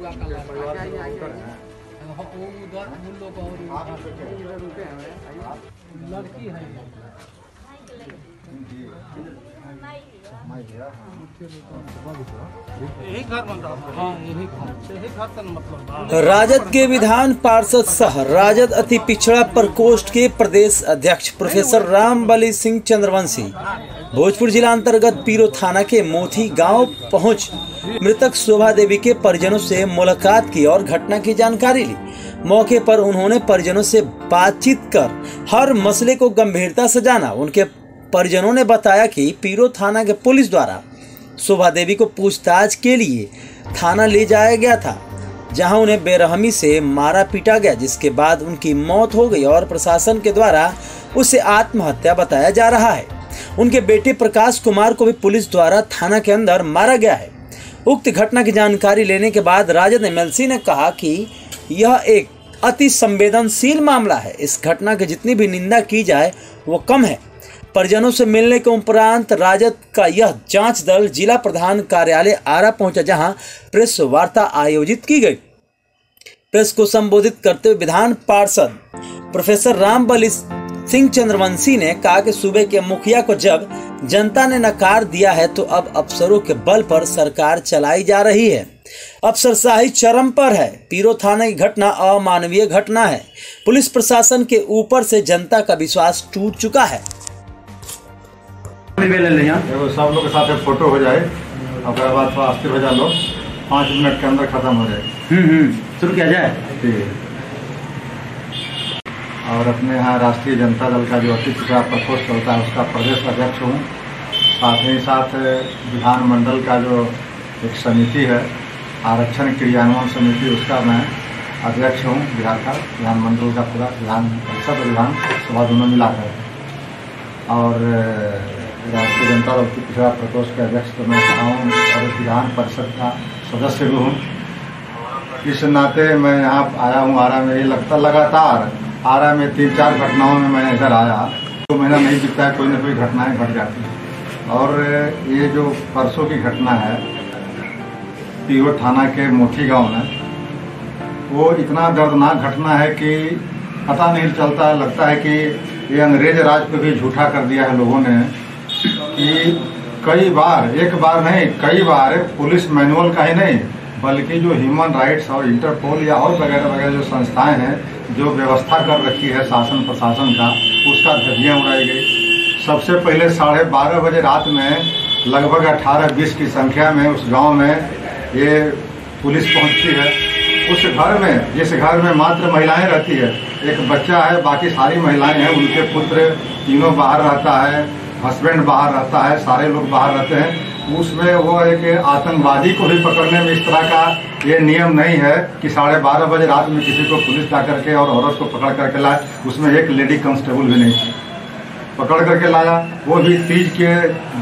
लड़की है यही घर बन रहा है। हाँ, यही घर का मतलब। राजद के विधान पार्षद सह राजद अति पिछड़ा प्रकोष्ठ के प्रदेश अध्यक्ष प्रोफेसर रामबली सिंह चंद्रवंशी भोजपुर जिला अंतर्गत पीरो थाना के मोथी गांव पहुंच मृतक शोभा देवी के परिजनों से मुलाकात की और घटना की जानकारी ली। मौके पर उन्होंने परिजनों से बातचीत कर हर मसले को गंभीरता से जाना। उनके परिजनों ने बताया कि पीरो थाना के पुलिस द्वारा शोभा देवी को पूछताछ के लिए थाना ले जाया गया था, जहां उन्हें बेरहमी से मारा पीटा गया, जिसके बाद उनकी मौत हो गई और प्रशासन के द्वारा उसे आत्महत्या बताया जा रहा है। उनके बेटे प्रकाश कुमार को भी पुलिस द्वारा थाना के अंदर मारा गया है। उक्त घटना की जानकारी लेने के बाद राजद एमएलसी ने कहा कि यह एक अति संवेदनशील मामला है। इस घटना की जितनी भी निंदा की जाए वो कम है। परिजनों से मिलने के उपरांत राजद का यह जांच दल जिला प्रधान कार्यालय आरा पहुंचा, जहां प्रेस वार्ता आयोजित की गई। प्रेस को संबोधित करते हुए विधान पार्षद प्रोफेसर रामबली सिंह चंद्रवंशी ने कहा कि सूबे के मुखिया को जब जनता ने नकार दिया है तो अब अफसरों के बल पर सरकार चलाई जा रही है। अफसरशाही चरम पर है। पीरो थाना की घटना अमानवीय घटना है। पुलिस प्रशासन के ऊपर से जनता का विश्वास टूट चुका है। सब लोग के साथ एक फोटो हो जाए, उसके बाद अस्थिर हो जा लो, 5 मिनट के अंदर खत्म हो जाए। शुरू किया जाए। और अपने यहाँ राष्ट्रीय जनता दल का जो अति पिछड़ा प्रकोष्ठ होता है उसका प्रदेश अध्यक्ष हूँ। साथ ही साथ विधानमंडल का जो एक समिति है आरक्षण क्रियान्वयन समिति, उसका मैं अध्यक्ष हूँ। बिहार का विधानमंडल का पूरा विधान परिषद विधान सभा दोनों मिलाकर, और राष्ट्रीय जनता दल की पिछड़ा प्रकोष्ठ के अध्यक्ष तो मैं हूँ और विधान परिषद का सदस्य भी हूँ। इस नाते मैं यहाँ आया हूँ आरा में। ये लगता लगातार आरा में 3-4 घटनाओं में मैं इधर आया, 2 महीना नहीं बीतता है कोई न कोई घटनाएं घट जाती हैं। और ये जो परसों की घटना है पीरो थाना के मोथी गांव में, वो इतना दर्दनाक घटना है कि पता नहीं चलता है। लगता है कि ये अंग्रेज राज को भी झूठा कर दिया है लोगों ने, कि कई बार, एक बार नहीं कई बार पुलिस मैनुअल का ही नहीं बल्कि जो ह्यूमन राइट्स और इंटरपोल या और वगैरह वगैरह जो संस्थाएं हैं जो व्यवस्था कर रखी है शासन प्रशासन का, उसका धज्जियां उड़ाई गई। सबसे पहले 12:30 बजे रात में लगभग 18-20 की संख्या में उस गांव में ये पुलिस पहुंचती है। उस घर में, जिस घर में मात्र महिलाएं रहती है, एक बच्चा है, बाकी सारी महिलाएं हैं, उनके पुत्र तीनों बाहर रहता है, हस्बैंड बाहर रहता है, सारे लोग बाहर रहते हैं। उसमें वो एक आतंकवादी को भी पकड़ने में इस तरह का ये नियम नहीं है कि 12:30 बजे रात में किसी को पुलिस ला करके और औरत को पकड़ करके लाए। उसमें एक लेडी कांस्टेबल भी नहीं थी, पकड़ करके लाया। वो भी तीज के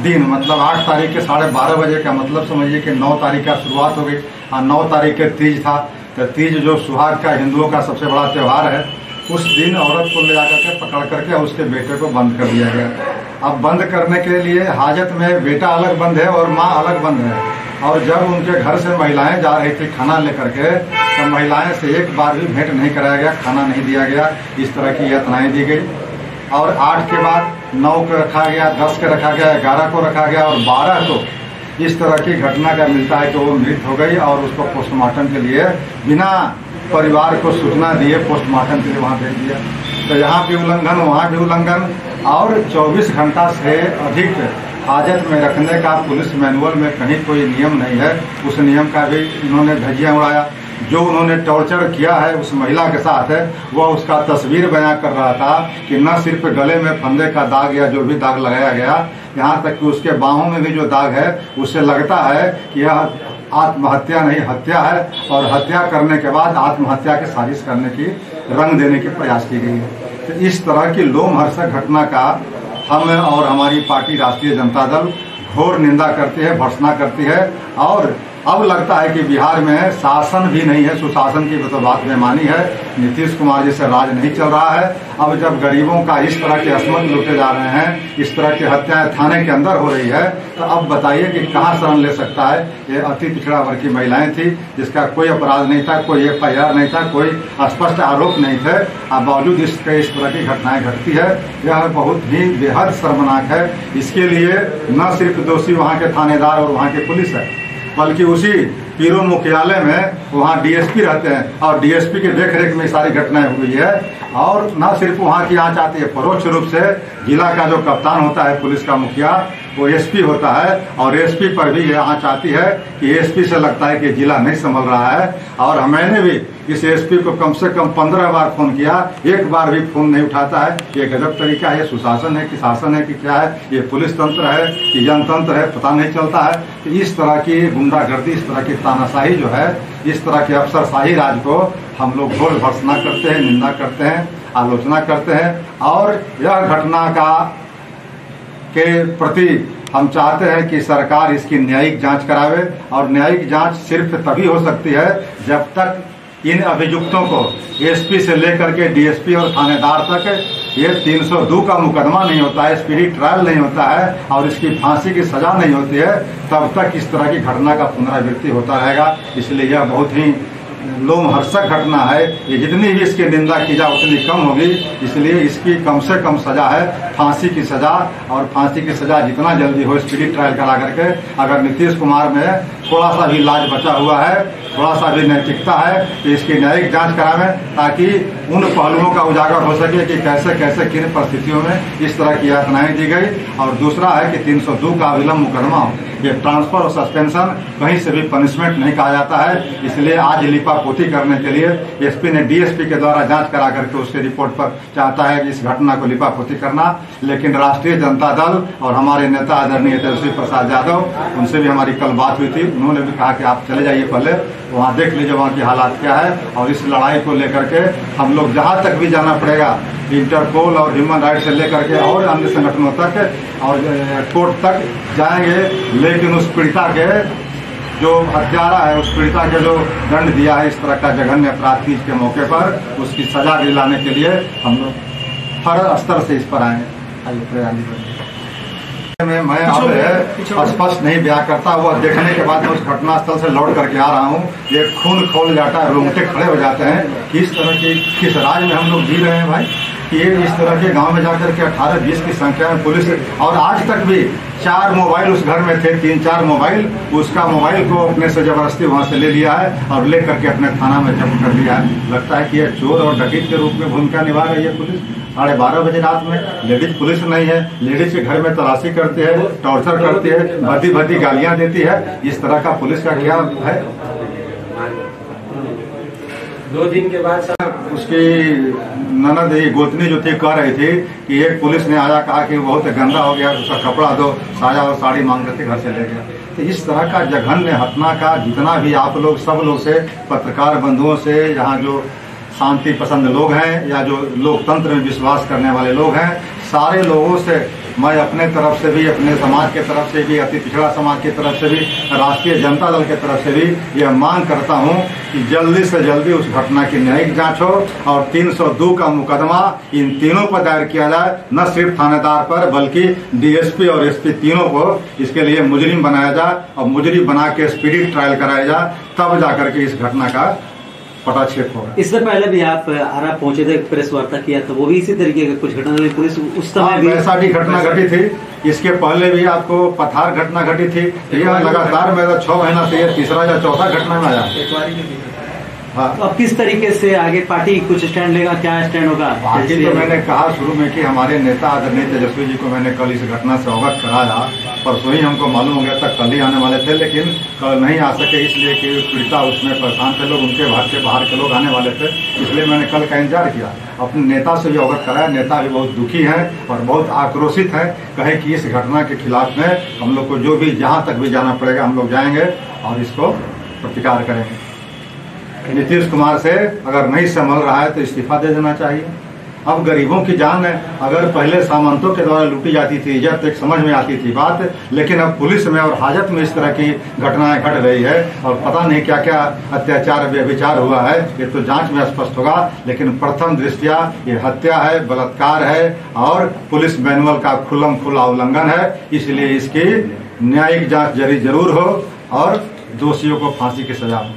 दिन, मतलब 8 तारीख के 12:30 बजे का मतलब समझिए कि 9 तारीख का शुरुआत हो गई और 9 तारीख के तीज था। तो तीज जो सुहाग का हिंदुओं का सबसे बड़ा त्यौहार है, उस दिन औरत को ले जाकर के पकड़ करके उसके बेटे को बंद कर दिया गया। अब बंद करने के लिए हाजत में बेटा अलग बंद है और माँ अलग बंद है। और जब उनके घर से महिलाएं जा रही थी खाना लेकर के, तो महिलाएं से एक बार भी भेंट नहीं कराया गया, खाना नहीं दिया गया, इस तरह की यातनाएं दी गई। और 8 के बाद 9 को रखा गया, 10 को रखा गया, 11 को रखा गया और 12 को इस तरह की घटना का मिलता है कि वो मृत हो गई और उसको पोस्टमार्टम के लिए बिना परिवार को सूचना दिए पोस्टमार्टम के लिए वहाँ भेज दिया। तो यहाँ भी उल्लंघन, वहाँ भी उल्लंघन, और 24 घंटा से अधिक हाजत में रखने का पुलिस मैनुअल में कहीं कोई नियम नहीं है। उस नियम का भी इन्होंने धज्जियां उड़ाया। जो उन्होंने टॉर्चर किया है उस महिला के साथ है, वह उसका तस्वीर बयां कर रहा था कि न सिर्फ गले में फंदे का दाग या जो भी दाग लगाया गया, यहाँ तक कि उसके बाहों में भी जो दाग है उससे लगता है कि यह आत्महत्या नहीं हत्या है, और हत्या करने के बाद आत्महत्या की साजिश करने की रंग देने की प्रयास की गई है। तो इस तरह की लोमहर्षक घटना का हम और हमारी पार्टी राष्ट्रीय जनता दल घोर निंदा करती है, भर्त्सना करती है। और अब लगता है कि बिहार में शासन भी नहीं है, सुशासन की तो बात बेमानी है। नीतीश कुमार जी से राज नहीं चल रहा है। अब जब गरीबों का इस तरह के असमत लूटे जा रहे हैं, इस तरह की हत्याएं थाने के अंदर हो रही है, तो अब बताइए कि कहाँ शरण ले सकता है। ये अति पिछड़ा वर्ग की महिलाएं थी जिसका कोई अपराध नहीं था, कोई FIR नहीं था, कोई स्पष्ट आरोप नहीं थे, अब बावजूद इसके इस तरह की घटनाएं घटती है। यह बहुत ही बेहद शर्मनाक है। इसके लिए न सिर्फ दोषी वहाँ के थानेदार और वहाँ की पुलिस है, बल्कि उसी पीरो मुख्यालय में वहाँ DSP रहते हैं और DSP के देखरेख में सारी घटनाएं हुई है। और न सिर्फ वहाँ की आँच आती है, परोक्ष रूप से जिला का जो कप्तान होता है पुलिस का मुखिया, वो SP होता है और SP पर भी यह आँच आती है कि SP से लगता है कि जिला नहीं संभल रहा है। और मैंने भी इस SP को कम से कम 15 बार फोन किया, एक बार भी फोन नहीं उठाता है। ये गजब तरीका है। सुशासन है कि शासन है कि क्या है, ये पुलिस तंत्र है कि जनतंत्र है, पता नहीं चलता है। तो इस तरह की गुंडागर्दी, इस तरह की तानाशाही जो है, इस तरह के अफसरशाही राज को हम लोग घोर भर्त्सना करते हैं, निंदा करते हैं, आलोचना करते हैं। और यह घटना के प्रति हम चाहते हैं कि सरकार इसकी न्यायिक जांच करावे। और न्यायिक जांच सिर्फ तभी हो सकती है जब तक इन अभियुक्तों को SP से लेकर के DSP और थानेदार तक ये 302 का मुकदमा नहीं होता है, स्पीडी ट्रायल नहीं होता है और इसकी फांसी की सजा नहीं होती है, तब तक इस तरह की घटना का पुनरावृत्ति होता रहेगा। इसलिए यह बहुत ही लोमहर्षक घटना है। ये जितनी भी इसकी निंदा की जाए उतनी कम होगी। इसलिए इसकी कम से कम सजा है फांसी की सजा, और फांसी की सजा जितना जल्दी हो स्पीडी ट्रायल करा करके, अगर नीतीश कुमार में थोड़ा सा भी लाज बचा हुआ है, थोड़ा सा भी नैतिकता है, तो इसकी न्यायिक जांच करावें ताकि उन पहलुओं का उजागर हो सके कि कैसे कैसे किन परिस्थितियों में इस तरह की यातनाएं दी गई। और दूसरा है कि 302 का अविलंब मुकदमा हो। ये ट्रांसफर और सस्पेंशन कहीं से भी पनिशमेंट नहीं कहा जाता है। इसलिए आज लिपापोती करने के लिए SP ने DSP के द्वारा जांच करा करके उसके रिपोर्ट पर चाहता है कि इस घटना को लिपापोती करना। लेकिन राष्ट्रीय जनता दल और हमारे नेता आदरणीय तेजस्वी प्रसाद यादव, उनसे भी हमारी कल बात हुई थी। उन्होंने भी कहा कि आप चले जाइए, पहले वहाँ देख लीजिए वहाँ की हालात क्या है, और इस लड़ाई को लेकर के हम लोग जहाँ तक भी जाना पड़ेगा, इंटरपोल और ह्यूमन राइट से लेकर के और अन्य संगठनों तक और कोर्ट तक जाएंगे। लेकिन उस पीड़िता के जो हत्यारा है, उस पीड़िता के जो दंड दिया है इस तरह का जघन्य अपराध की के मौके पर, उसकी सजा दिलाने के लिए हम लोग हर स्तर से इस पर आए। मैं अब स्पष्ट नहीं बयां करता। वो देखने के बाद मैं उस घटनास्थल से लौट करके आ रहा हूँ, ये खून खोल जाता है, रोंगटे खड़े हो जाते हैं। किस तरह के किस राज में हम लोग जी रहे हैं भाई, कि इस तरह के गांव में जाकर के 18-20 की संख्या में पुलिस, और आज तक भी 4 मोबाइल उस घर में थे, 3-4 मोबाइल, उसका मोबाइल को अपने से जबरदस्ती वहां से ले लिया है और ले करके अपने थाना में जब्त कर लिया है। लगता है कि यह चोर और डकैत के रूप में भूमिका निभा रही है पुलिस। 12:30 बजे रात में लेडीज पुलिस नहीं है, लेडीज के घर में तलाशी करती है, टॉर्चर करती है, भद्दी भद्दी गालियां देती है। इस तरह का पुलिस का क्या है। 2 दिन के बाद उसकी ननद गोतनी जो थी कह रही थी कि एक पुलिस ने आया, कहा कि बहुत गंदा हो गया, उसका कपड़ा दो, साया और साड़ी मांग करके घर से ले गया। तो इस तरह का जघन्य हत्या का जितना भी आप लोग सब लोग से, पत्रकार बंधुओं से, यहाँ जो शांति पसंद लोग हैं या जो लोकतंत्र में विश्वास करने वाले लोग हैं, सारे लोगों से मैं अपने तरफ से भी, अपने समाज के तरफ से भी, अति पिछड़ा समाज की तरफ से भी, राष्ट्रीय जनता दल के तरफ से भी यह मांग करता हूं कि जल्दी से जल्दी उस घटना की न्यायिक जांच हो और 302 का मुकदमा इन तीनों पर दायर किया जाए। न सिर्फ थानेदार पर बल्कि DSP और SP तीनों को इसके लिए मुजरिम बनाया जाए और मुजरिम बना के स्पीडी ट्रायल कराया जाए, तब जाकर के इस घटना का पटाक्षेप होगा। इससे पहले भी आप आरा पहुंचे थे, प्रेस वार्ता किया, तो वो भी इसी तरीके का कुछ घटना पुलिस उस समय भी ऐसा भी घटना घटी थी। इसके पहले भी आपको पथार घटना घटी थी। यह लगातार मेरा 6 महीना से यह तीसरा या चौथा घटना में आया। हाँ। तो अब किस तरीके से आगे पार्टी कुछ स्टैंड लेगा, क्या स्टैंड होगा? पार्टी तो मैंने कहा शुरू में कि हमारे नेता आदरणीय तेजस्वी जी को मैंने कल इस घटना से अवगत कराया। परसों ही हमको मालूम हो गया था, कल ही आने वाले थे, लेकिन कल नहीं आ सके इसलिए कि पीड़िता उसमें परेशान थे लोग, उनके घर से बाहर के लोग आने वाले थे, इसलिए मैंने कल का इंतजार किया। अपने नेता से भी अवगत कराया। नेता भी बहुत दुखी हैं और बहुत आक्रोशित हैं, कहे कि इस घटना के खिलाफ में हम लोग को जो भी जहाँ तक भी जाना पड़ेगा हम लोग जाएंगे और इसको प्रतिकार करेंगे। नीतीश कुमार से अगर नहीं संभल रहा है तो इस्तीफा दे देना चाहिए। अब गरीबों की जान अगर पहले सामंतों के द्वारा लूटी जाती थी, इज्जत एक समझ में आती थी बात, लेकिन अब पुलिस में और हाजत में इस तरह की घटनाएं घट रही है और पता नहीं क्या क्या अत्याचार व्यभिचार हुआ है, ये तो जांच में स्पष्ट होगा। लेकिन प्रथम दृष्टया ये हत्या है, बलात्कार है और पुलिस मैनुअल का खुल्ला उल्लंघन है। इसलिए इसकी न्यायिक जांच जरूर हो और दोषियों को फांसी की सजा हो।